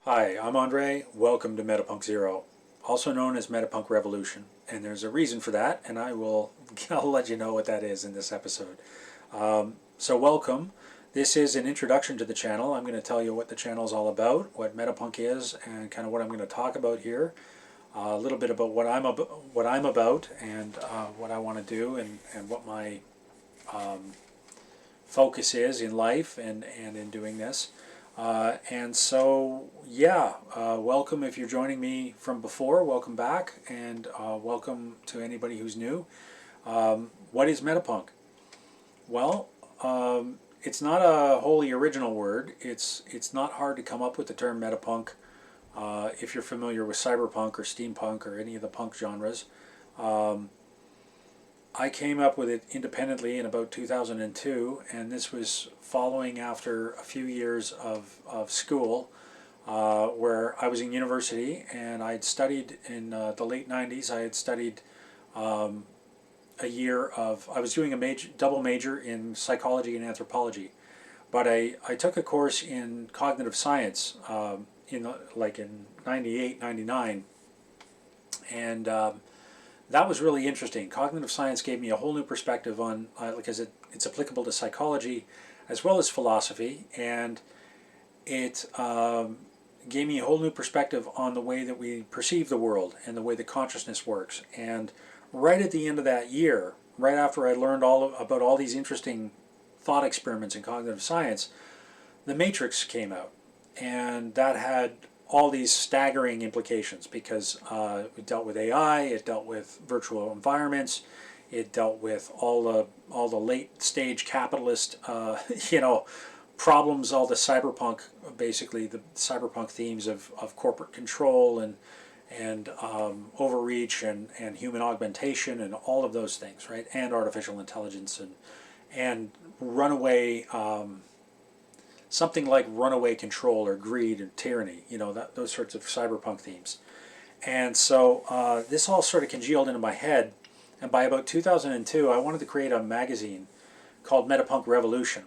Hi, I'm Andre. Welcome to Metapunkzero, also known as Metapunk Revolution. And there's a reason for that, and I'll let you know what that is in this episode. So welcome. This is an introduction to the channel. I'm going to tell you what the channel is all about, what Metapunk is, and kind of what I'm going to talk about here. A little bit about what I'm about, and what I want to do, and what my focus is in life and in doing this. Welcome if you're joining me from before. Welcome back, and welcome to anybody who's new. What is Metapunk? Well, it's not a wholly original word. It's not hard to come up with the term Metapunk if you're familiar with cyberpunk or steampunk or any of the punk genres. I came up with it independently in about 2002, and this was following after a few years of school where I was in university, and I had studied in the late 90s. I had studied a year of, I was doing a double major in psychology and anthropology, but I took a course in cognitive science in 98, 99, and that was really interesting. Cognitive science gave me a whole new perspective on, because it's applicable to psychology as well as philosophy, and it gave me a whole new perspective on the way that we perceive the world and the way that consciousness works. And right at the end of that year, right after I learned about all these interesting thought experiments in cognitive science, The Matrix came out, and that had all these staggering implications because it dealt with AI, it dealt with virtual environments, it dealt with all the late stage capitalist problems, all the cyberpunk, basically the cyberpunk themes of corporate control and overreach and human augmentation and all of those things, right? And artificial intelligence and runaway. Something like runaway control or greed and tyranny, those sorts of cyberpunk themes. And so this all sort of congealed into my head, and by about 2002 I wanted to create a magazine called Metapunk Revolution.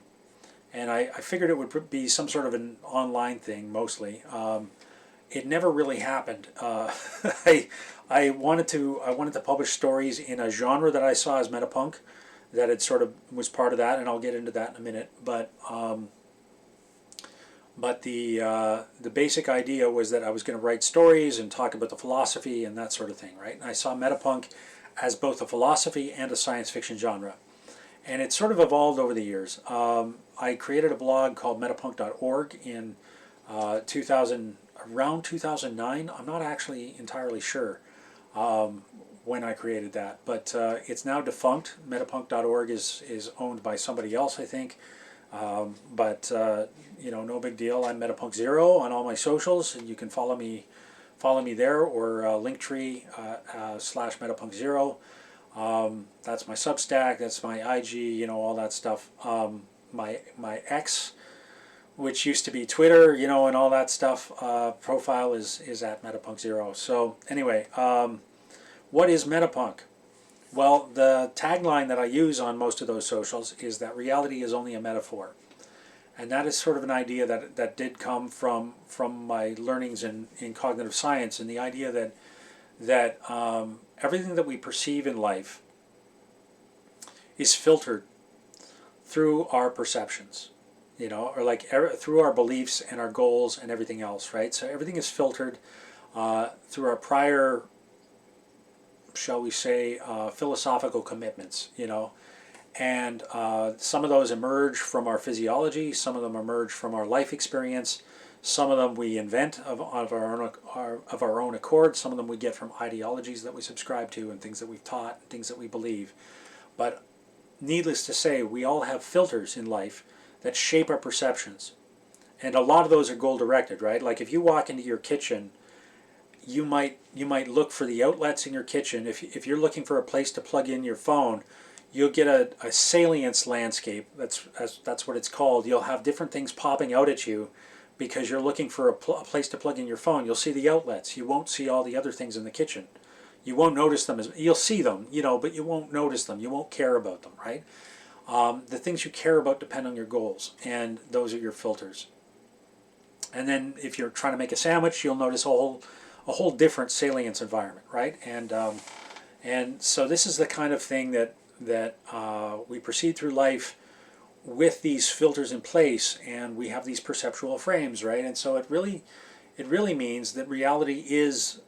And I figured it would be some sort of an online thing mostly. It never really happened. I wanted to publish stories in a genre that I saw as Metapunk, that it sort of was part of that, and I'll get into that in a minute. But the basic idea was that I was going to write stories and talk about the philosophy and that sort of thing, right? And I saw Metapunk as both a philosophy and a science fiction genre. And it sort of evolved over the years. I created a blog called metapunk.org in around 2009. I'm not actually entirely sure when I created that, but it's now defunct. Metapunk.org is owned by somebody else, I think. No big deal. I'm Metapunkzero on all my socials, and you can follow me there, or Linktree / Metapunkzero. That's my Substack. That's my IG. All that stuff. My X, which used to be Twitter, and all that stuff. Profile is at Metapunkzero. So anyway, what is Metapunk? Well, the tagline that I use on most of those socials is that reality is only a metaphor. And that is sort of an idea that did come from my learnings in cognitive science, and the idea that everything that we perceive in life is filtered through our perceptions, or through our beliefs and our goals and everything else, right? So everything is filtered through our prior, shall we say, philosophical commitments, and some of those emerge from our physiology, some of them emerge from our life experience, some of them we invent of our own accord, some of them we get from ideologies that we subscribe to and things that we've taught, and things that we believe. But needless to say, we all have filters in life that shape our perceptions, and a lot of those are goal-directed, right? Like if you walk into your kitchen, you might look for the outlets in your kitchen. If you're looking for a place to plug in your phone, you'll get a salience landscape. That's what it's called. You'll have different things popping out at you because you're looking for a place to plug in your phone. You'll see the outlets. You won't see all the other things in the kitchen. You won't notice them. You'll see them, but you won't notice them. You won't care about them, right? The things you care about depend on your goals, and those are your filters. And then if you're trying to make a sandwich, you'll notice a whole different salience environment, right? And so this is the kind of thing that we proceed through life with these filters in place, and we have these perceptual frames, right? And so it really means that reality is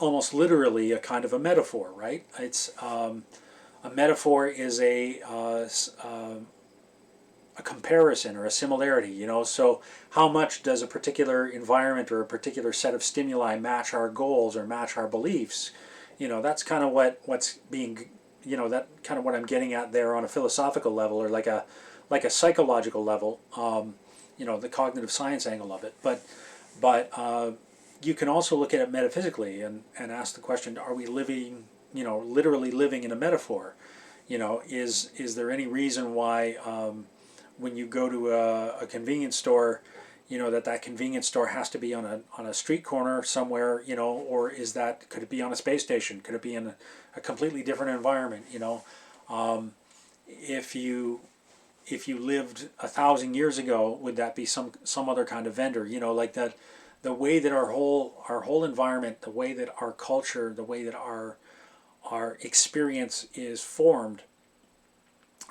almost literally a kind of a metaphor, right? It's a metaphor is a comparison or a similarity, you know. So how much does a particular environment or a particular set of stimuli match our goals or match our beliefs? You know, that's kind of what's being, you know, that kind of what I'm getting at there on a philosophical level, or like a psychological level. You know, the cognitive science angle of it. But you can also look at it metaphysically and ask the question: are we living, you know, literally living in a metaphor? You know, is there any reason why when you go to a convenience store, you know, that convenience store has to be on a street corner somewhere, you know, or could it be on a space station? Could it be in a completely different environment? You know, if you lived 1,000 years ago, would that be some other kind of vendor? You know, like that, the way that our whole environment, the way that our culture, the way that our experience is formed,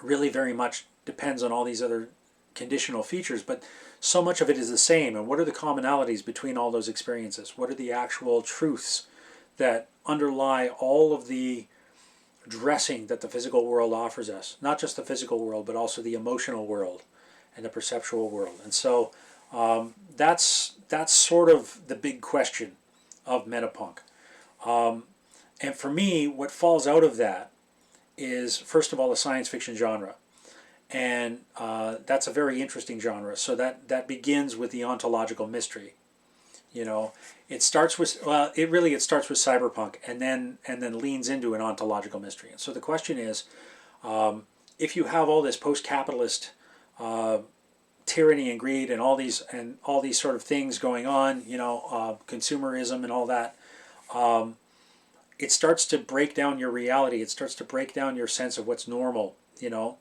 really very much depends on all these other conditional features, but so much of it is the same. And what are the commonalities between all those experiences? What are the actual truths that underlie all of the dressing that the physical world offers us? Not just the physical world, but also the emotional world and the perceptual world. And so that's sort of the big question of Metapunk. And for me, what falls out of that is, first of all, the science fiction genre. And that's a very interesting genre. So that begins with the ontological mystery. You know, it starts with it starts with cyberpunk, and then leans into an ontological mystery. And so the question is, if you have all this post-capitalist tyranny and greed and all these sort of things going on, you know, consumerism and all that, it starts to break down your reality. It starts to break down your sense of what's normal. You know.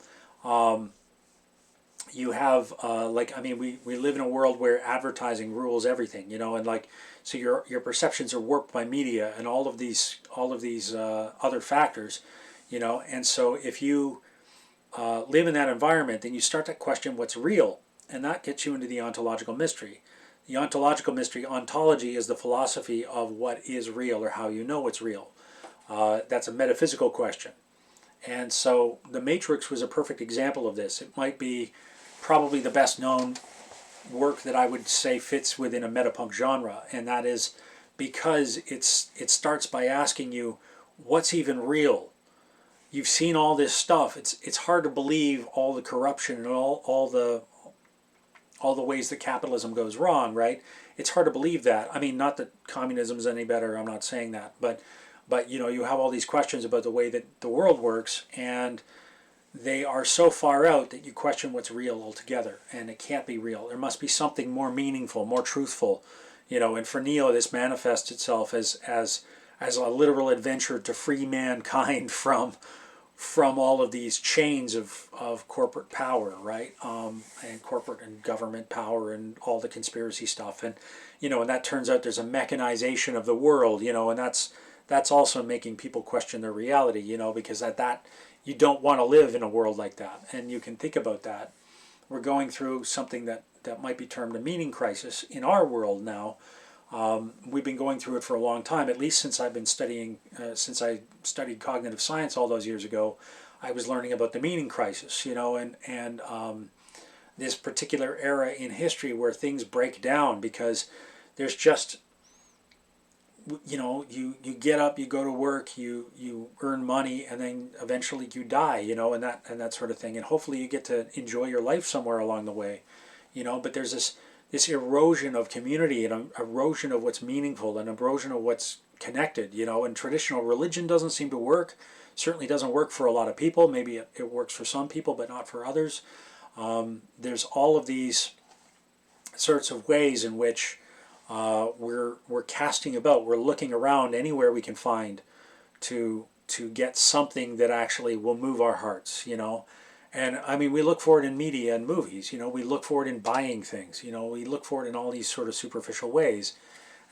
You have we live in a world where advertising rules everything, you know, and like, so your perceptions are warped by media and all of these other factors, you know. And so if you live in that environment, then you start to question what's real, and that gets you into the ontological mystery. The ontological mystery, ontology, is the philosophy of what is real, or how you know it's real. That's a metaphysical question. And so The Matrix was a perfect example of this. It might be probably the best known work that I would say fits within a metapunk genre, and that is because it starts by asking you, what's even real? You've seen all this stuff. It's hard to believe all the corruption and all the ways that capitalism goes wrong, right? It's hard to believe that. I mean, not that communism's any better, I'm not saying that, but you know, you have all these questions about the way that the world works, and they are so far out that you question what's real altogether, and it can't be real. There must be something more meaningful, more truthful, you know. And for Neo, this manifests itself as a literal adventure to free mankind from all of these chains of corporate power, right? And corporate and government power and all the conspiracy stuff, and you know, and that turns out there's a mechanization of the world, you know, and that's also making people question their reality, you know, because that you don't want to live in a world like that. And you can think about that. We're going through something that might be termed a meaning crisis in our world now. We've been going through it for a long time, at least since I've been studying, since I studied cognitive science all those years ago. I was learning about the meaning crisis, you know, and this particular era in history where things break down because there's just, you know, you get up, you go to work, you earn money, and then eventually you die, you know, and that sort of thing. And hopefully you get to enjoy your life somewhere along the way, you know. But there's this erosion of community and an erosion of what's meaningful and erosion of what's connected, you know. And traditional religion doesn't seem to work. Certainly doesn't work for a lot of people. Maybe it works for some people, but not for others. There's all of these sorts of ways in which we're casting about, we're looking around anywhere we can find to get something that actually will move our hearts, you know. And I mean, we look for it in media and movies, you know, we look for it in buying things, you know, we look for it in all these sort of superficial ways.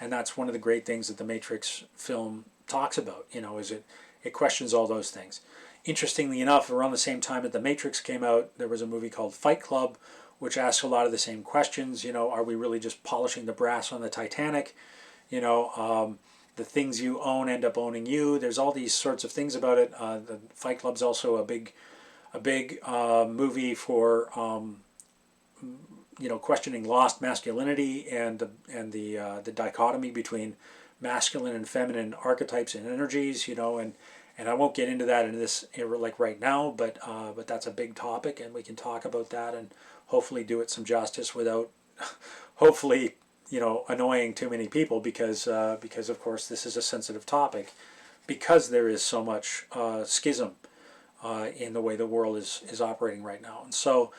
And that's one of the great things that the Matrix film talks about, you know, is it questions all those things. Interestingly enough, around the same time that the Matrix came out, there was a movie called Fight Club, which asks a lot of the same questions. You know, are we really just polishing the brass on the Titanic? You know, the things you own end up owning you. There's all these sorts of things about it. The Fight Club's also a big movie for you know, questioning lost masculinity and the dichotomy between masculine and feminine archetypes and energies. You know, and I won't get into that in this like right now, but that's a big topic, and we can talk about that and hopefully do it some justice without hopefully, you know, annoying too many people, because of course this is a sensitive topic, because there is so much schism in the way the world is operating right now. And so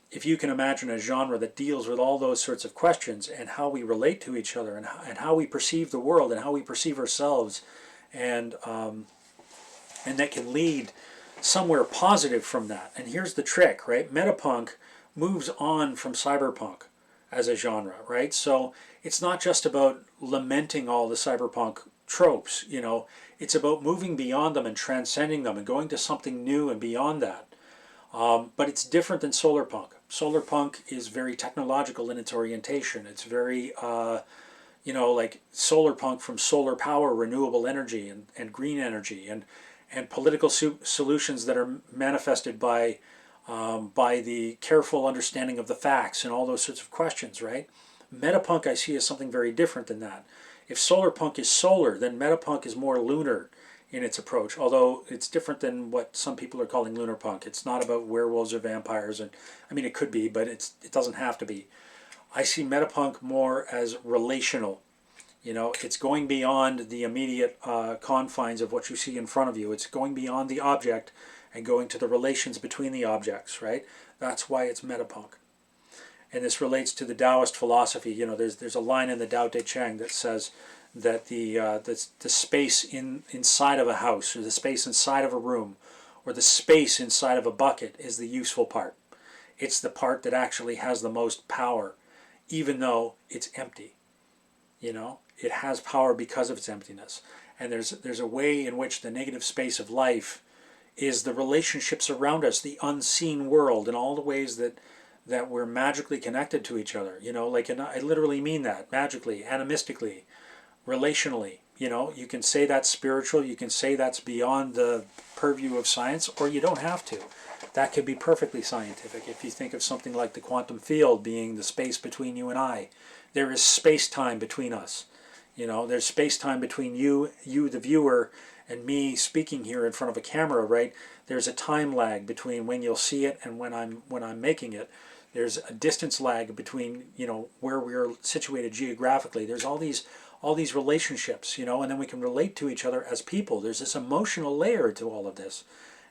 if you can imagine a genre that deals with all those sorts of questions and how we relate to each other and how we perceive the world and how we perceive ourselves, and that can lead somewhere positive from that. And here's the trick, right? Metapunk moves on from cyberpunk as a genre, right? So it's not just about lamenting all the cyberpunk tropes, you know, it's about moving beyond them and transcending them and going to something new and beyond that. But it's different than solar punk. Solar punk is very technological in its orientation. It's very, you know, like solar punk from solar power, renewable energy, and green energy, and political solutions that are manifested by the careful understanding of the facts and all those sorts of questions, right? Metapunk I see as something very different than that. If solar punk is solar, then metapunk is more lunar in its approach, although it's different than what some people are calling lunar punk. It's not about werewolves or vampires, and I mean it could be, but it doesn't have to be. I see metapunk more as relational. You know, it's going beyond the immediate confines of what you see in front of you. It's going beyond the object and going to the relations between the objects, right? That's why it's metapunk. And this relates to the Taoist philosophy. You know, there's a line in the Tao Te Ching that says that the space inside of a house, or the space inside of a room, or the space inside of a bucket is the useful part. It's the part that actually has the most power, even though it's empty. You know, it has power because of its emptiness. And there's a way in which the negative space of life is the relationships around us, the unseen world, and all the ways that we're magically connected to each other. You know, like, and I literally mean that, magically, animistically, relationally. You know, you can say that's spiritual, you can say that's beyond the purview of science, or you don't have to. That could be perfectly scientific. If you think of something like the quantum field being the space between you and I, there is space-time between us. You know, there's space-time between you, the viewer, and me speaking here in front of a camera, right? There's a time lag between when you'll see it and when I'm making it. There's a distance lag between, you know, where we're situated geographically. There's all these relationships, you know, and then we can relate to each other as people. There's this emotional layer to all of this.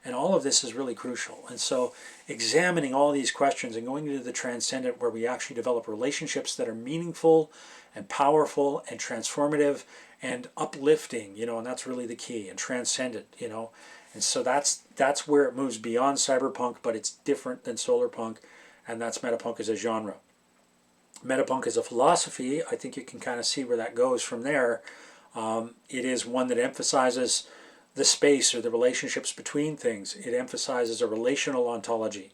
And all of this is really crucial. And so examining all these questions and going into the transcendent, where we actually develop relationships that are meaningful and powerful and transformative and uplifting, you know, and that's really the key, and transcendent, you know. And so that's where it moves beyond cyberpunk, but it's different than solar punk, and that's metapunk as a genre. Metapunk as a philosophy, I think you can kind of see where that goes from there. It is one that emphasizes the space or the relationships between things. It emphasizes a relational ontology,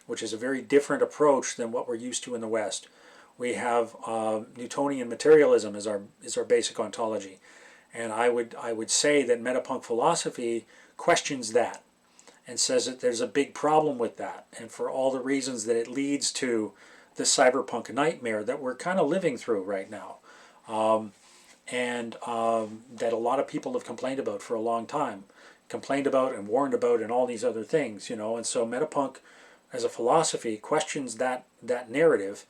which is a very different approach than what we're used to in the West. We have Newtonian materialism as our basic ontology, and I would say that metapunk philosophy questions that and says that there's a big problem with that, and for all the reasons that it leads to the cyberpunk nightmare that we're kind of living through right now. That a lot of people have complained about for a long time, complained about and warned about and all these other things, you know. And so metapunk as a philosophy questions that narrative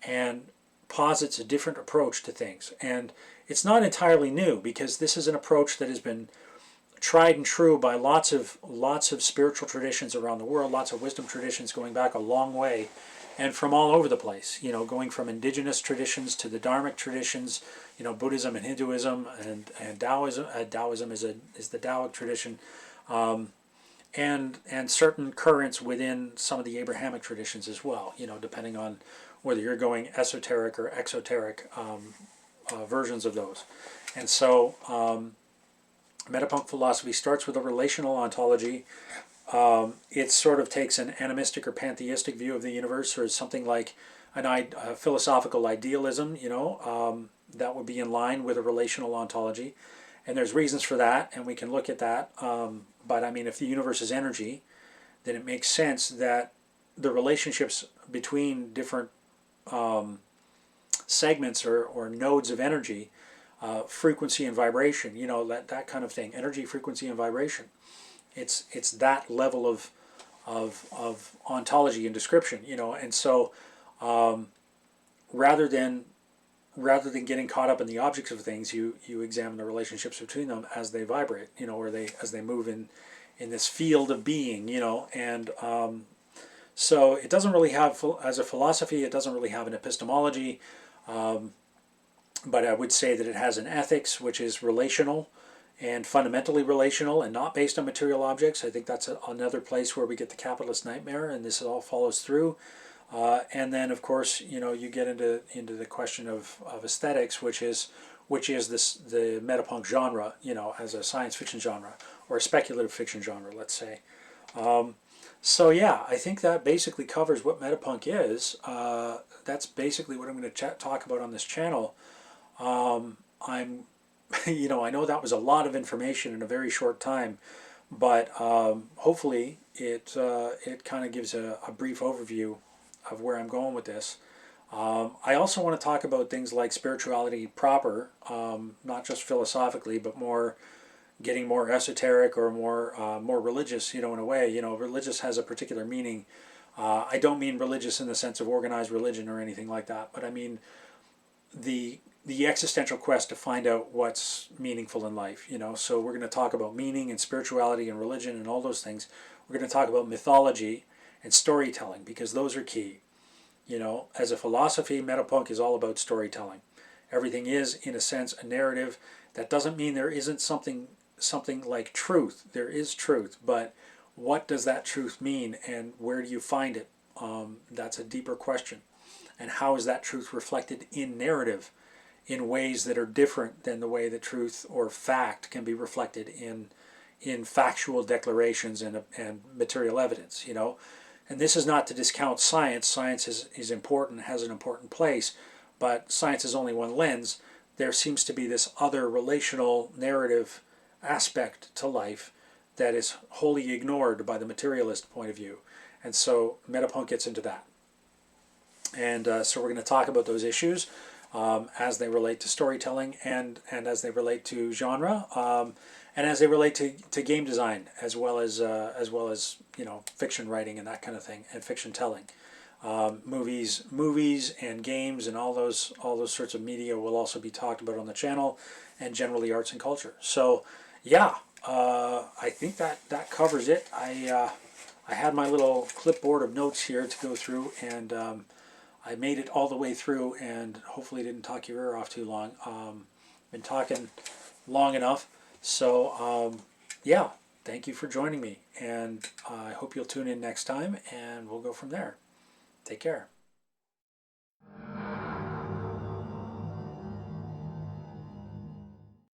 and posits a different approach to things. And it's not entirely new, because this is an approach that has been tried and true by lots of spiritual traditions around the world, lots of wisdom traditions going back a long way, and from all over the place, you know, going from indigenous traditions to the Dharmic traditions, you know, Buddhism and Hinduism and Taoism. Taoism is the Taoic tradition, and certain currents within some of the Abrahamic traditions as well, you know, depending on whether you're going esoteric or exoteric versions of those. And so Metapunk philosophy starts with a relational ontology. It sort of takes an animistic or pantheistic view of the universe, or something like a philosophical idealism, you know, that would be in line with a relational ontology. And there's reasons for that, and we can look at that. But I mean, if the universe is energy, then it makes sense that the relationships between different segments or nodes of energy, frequency and vibration, you know, that kind of thing, energy, frequency, and vibration. It's that level of ontology and description, you know. And so rather than getting caught up in the objects of things, you examine the relationships between them as they vibrate, you know, or as they move in this field of being, you know. And so it doesn't really have, as a philosophy, it doesn't really have an epistemology, but I would say that it has an ethics, which is relational and fundamentally relational and not based on material objects. I think that's another place where we get the capitalist nightmare, and this all follows through. And then, of course, you know, you get into the question of aesthetics, which is the metapunk genre, you know, as a science fiction genre or a speculative fiction genre, let's say. So yeah, I think that basically covers what metapunk is. That's basically what I'm going to talk about on this channel. You know, I know that was a lot of information in a very short time, but hopefully it kind of gives a brief overview of where I'm going with this. I also want to talk about things like spirituality proper, not just philosophically, but getting more esoteric or more religious, you know, in a way. You know, religious has a particular meaning. I don't mean religious in the sense of organized religion or anything like that, but I mean the existential quest to find out what's meaningful in life, you know. So we're going to talk about meaning and spirituality and religion and all those things. We're going to talk about mythology and storytelling, because those are key. You know, as a philosophy, metapunk is all about storytelling. Everything is, in a sense, a narrative. That doesn't mean there isn't something like truth. There is truth, but what does that truth mean, and where do you find it? That's a deeper question. And how is that truth reflected in narrative in ways that are different than the way that truth or fact can be reflected in factual declarations and material evidence, you know. And this is not to discount science. Science is important, has an important place, but science is only one lens. There seems to be this other relational narrative aspect to life that is wholly ignored by the materialist point of view. And so Metapunk gets into that. And so we're going to talk about those issues as they relate to storytelling and as they relate to genre, and as they relate to game design, as well as you know, fiction writing and that kind of thing, and fiction telling. Movies and games and all those sorts of media will also be talked about on the channel, and generally arts and culture. So yeah, I think that covers it. I had my little clipboard of notes here to go through, and I made it all the way through, and hopefully didn't talk your ear off too long. Been talking long enough. So yeah, thank you for joining me, and I hope you'll tune in next time, and we'll go from there. Take care.